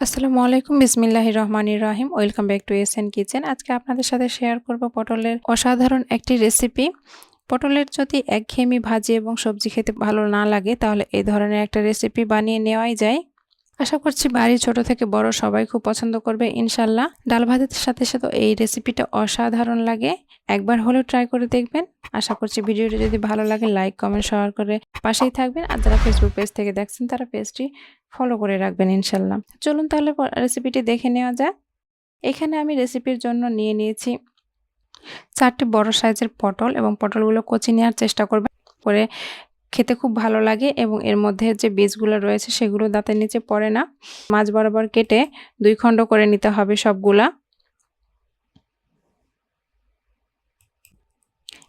আসসালামু আলাইকুম বিসমিল্লাহির রহমানির রহিম। Welcome back to SN kitchen. আজকে আপনাদের সাথে শেয়ার করব পটলের অসাধারণ একটি রেসিপি। পটলের যদি একঘেয়েমি ভাজি এবং সবজি খেতে ভালো না লাগে তাহলে এই ধরনের একটা রেসিপি বানিয়ে নেওয়াই যায়। আশা করছি বাড়ির ছোট থেকে বড় সবাই খুব পছন্দ করবে ইনশাল্লাহ। ডাল ভাতের সাথে সাথে এই রেসিপিটা অসাধারণ লাগে। একবার হলেও ট্রাই করে দেখবেন। আশা করছি ভিডিওটি যদি ভালো লাগে লাইক কমেন্ট শেয়ার করে পাশেই থাকবেন। আর যারা ফেসবুক পেজ থেকে দেখছেন তারা পেজটি ফলো করে রাখবেন ইনশাল্লাহ। চলুন তাহলে রেসিপিটি দেখে নেওয়া যাক। এখানে আমি রেসিপির জন্য নিয়ে নিয়েছি 4টি বড় সাইজের পটল এবং পটলগুলো কচি নেওয়ার চেষ্টা করবেন করে খেতে খুব ভালো লাগে এবং এর মধ্যে যে বীজগুলো রয়েছে সেগুলো দাঁতের নিচে পড়ে না। মাঝ বরাবর কেটে 2 খণ্ড করে নিতে হবে সবগুলা।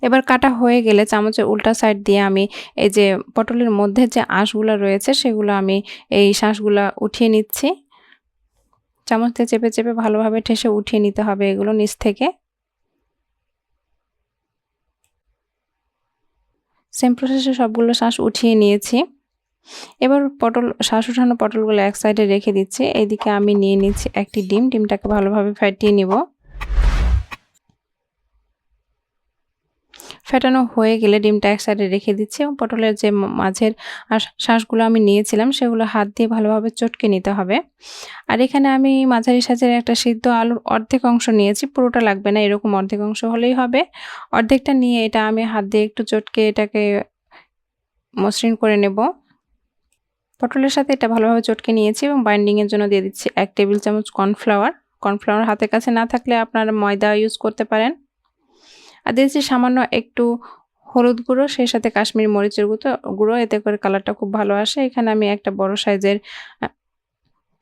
এবার কাটা হয়ে গেলে চামচের উল্টা সাইড দিয়ে আমি এই যে পটলের মধ্যে যে আঁশগুলা রয়েছে সেগুলো আমি এই শাঁসগুলা উঠিয়ে নিচ্ছি। চামচ দিয়ে চেপে চেপে ভালোভাবে ঠেসে উঠিয়ে নিতে হবে এগুলো নিচ থেকে। সেম প্রসেসে সবগুলো শাঁস উঠিয়ে নিয়েছি। এবার শাঁস উঠানো পটলগুলো এক সাইডে রেখে দিচ্ছি। এইদিকে আমি নিয়ে নিচ্ছি একটি ডিম। ডিমটাকে ভালোভাবে ফেটিয়ে নিব। ফেটানো হয়ে গেলে ডিমটা এক সাইডে রেখে দিচ্ছি এবং পটলের যে মাঝের শাঁসগুলো আমি নিয়েছিলাম সেগুলো হাত দিয়ে ভালোভাবে চটকে নিতে হবে। আর এখানে আমি মাঝারি সাইজের একটা সিদ্ধ আলুর অর্ধেক অংশ নিয়েছি, পুরোটা লাগবে না, এরকম অর্ধেক অংশ হলেই হবে। অর্ধেকটা নিয়ে এটা আমি হাত দিয়ে একটু চটকে এটাকে মসৃণ করে নেব। পটলের সাথে এটা ভালোভাবে চটকে নিয়েছি এবং বাইন্ডিং এর জন্য দিয়ে দিচ্ছি 1 টেবিল চামচ কর্নফ্লাওয়ার। কর্নফ্লাওয়ার হাতের কাছে না থাকলে আপনারা ময়দা ইউজ করতে পারেন। আর দিয়েছি সামান্য একটু হলুদ গুঁড়ো, সেই সাথে কাশ্মীরি মরিচের গুঁড়ো, এতে করে কালারটা খুব ভালো আসে। এখানে আমি একটা বড় সাইজের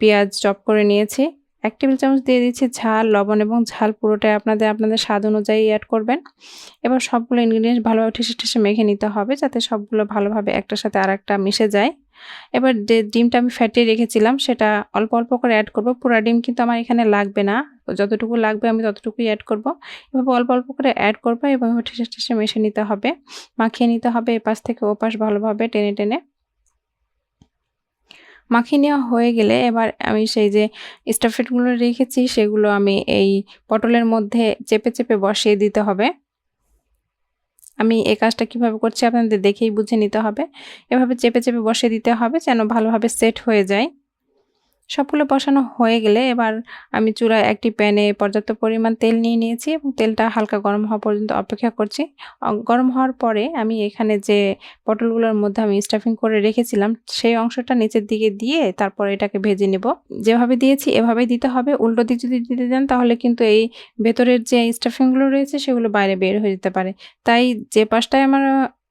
পেঁয়াজ চপ করে নিয়েছি। 1 টেবিল চামচ দিয়ে দিচ্ছি ঝাল, লবণ এবং ঝাল পুরোটাই আপনাদের স্বাদ অনুযায়ী অ্যাড করবেন। এবার সবগুলো ইনগ্রিডিয়েন্টস ভালোভাবে ঠেসে ঠেসে মেখে নিতে হবে যাতে সবগুলো ভালোভাবে একটার সাথে আরেকটা মিশে যায়। এবার যে ডিমটা আমি ফেটিয়ে রেখেছিলাম সেটা অল্প অল্প করে অ্যাড করব। পুরা ডিম কিন্তু আমার এখানে লাগবে না, যতটুকু লাগবে আমি ততটুকুই অ্যাড করব। এভাবে অল্প অল্প করে অ্যাড করব এবং ঠেসে ঠেসে মিশে নিতে হবে, মাখিয়ে নিতে হবে এপাশ থেকে ওপাশ ভালোভাবে টেনে টেনে। মাখিয়ে নেওয়া হয়ে গেলে এবার আমি সেই যে স্টাফিংগুলো রেখেছি সেগুলো আমি এই পটলের মধ্যে চেপে চেপে বসিয়ে দিতে হবে। আমি এই কাজটা কিভাবে করছি আপনাদের দেখেই বুঝে নিতে হবে। এভাবে চেপে চেপে বসিয়ে দিতে হবে যেন ভালোভাবে সেট হয়ে যায়। সবগুলো বসানো হয়ে গেলে এবার আমি চুলায় একটি প্যানে পর্যাপ্ত পরিমাণ তেল নিয়ে নিয়েছি এবং তেলটা হালকা গরম হওয়া পর্যন্ত অপেক্ষা করছি। গরম হওয়ার পরে আমি এখানে যে পটলগুলোর মধ্যে আমি স্টাফিং করে রেখেছিলাম সেই অংশটা নিচের দিকে দিয়ে তারপর এটাকে ভেজে নেব। যেভাবে দিয়েছি এভাবেই দিতে হবে। উল্টো দিক যদি দিতে যান তাহলে কিন্তু এই ভেতরের যে স্টাফিংগুলো রয়েছে সেগুলো বাইরে বের হয়ে যেতে পারে। তাই যে পাশটায় আমার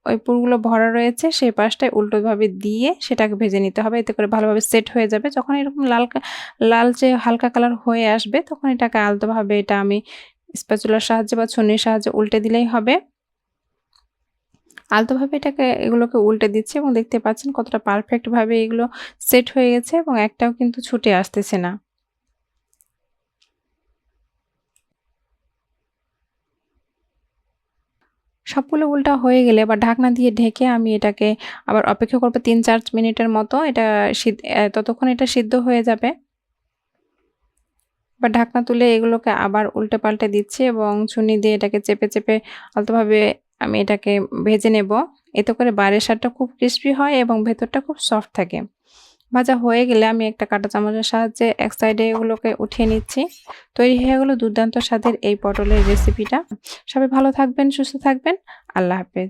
ওই পুরগুলো ভরা রয়েছে সেই পাশটায় উল্টোভাবে দিয়ে সেটাকে ভেজে নিতে হবে। এতে করে ভালোভাবে সেট হয়ে যাবে। যখন এরকম লালচে হালকা কালার হয়ে আসবে তখন এটাকে আলতোভাবে এটা আমি স্প্যাচুলার সাহায্যে বা ছুরির সাহায্যে উল্টে দিলেই হবে। আলতোভাবে এগুলোকে উল্টে দিচ্ছি এবং দেখতে পাচ্ছেন কতটা পারফেক্ট ভাবে এগুলো সেট হয়ে গেছে এবং একটাও কিন্তু ছুটে আসতেছে না। সবগুলো উল্টা হয়ে গেলে বা ঢাকনা দিয়ে ঢেকে আমি এটাকে আবার অপেক্ষা করব ৩-৪ মিনিটের মতো। এটা ততক্ষণ এটা সিদ্ধ হয়ে যাবে। বা ঢাকনা তুলে এগুলোকে আবার উল্টে পাল্টে দিচ্ছি এবং ছুরি দিয়ে এটাকে চেপে চেপে আলতোভাবে আমি এটাকে ভেজে নেব। এতে করে বাইরের সাইডটা খুব ক্রিস্পি হয় এবং ভেতরটা খুব সফট থাকে। ভাজা হয়ে গেলে আমি একটা কাঁটা চামচের সাহায্যে এক সাইডে এগুলোকে উঠিয়ে নিচ্ছি। তৈরি হয়ে গেল দুর্দান্ত স্বাদের এই পটলের রেসিপিটা। সবাই ভালো থাকবেন, সুস্থ থাকবেন। আল্লাহ হাফেজ।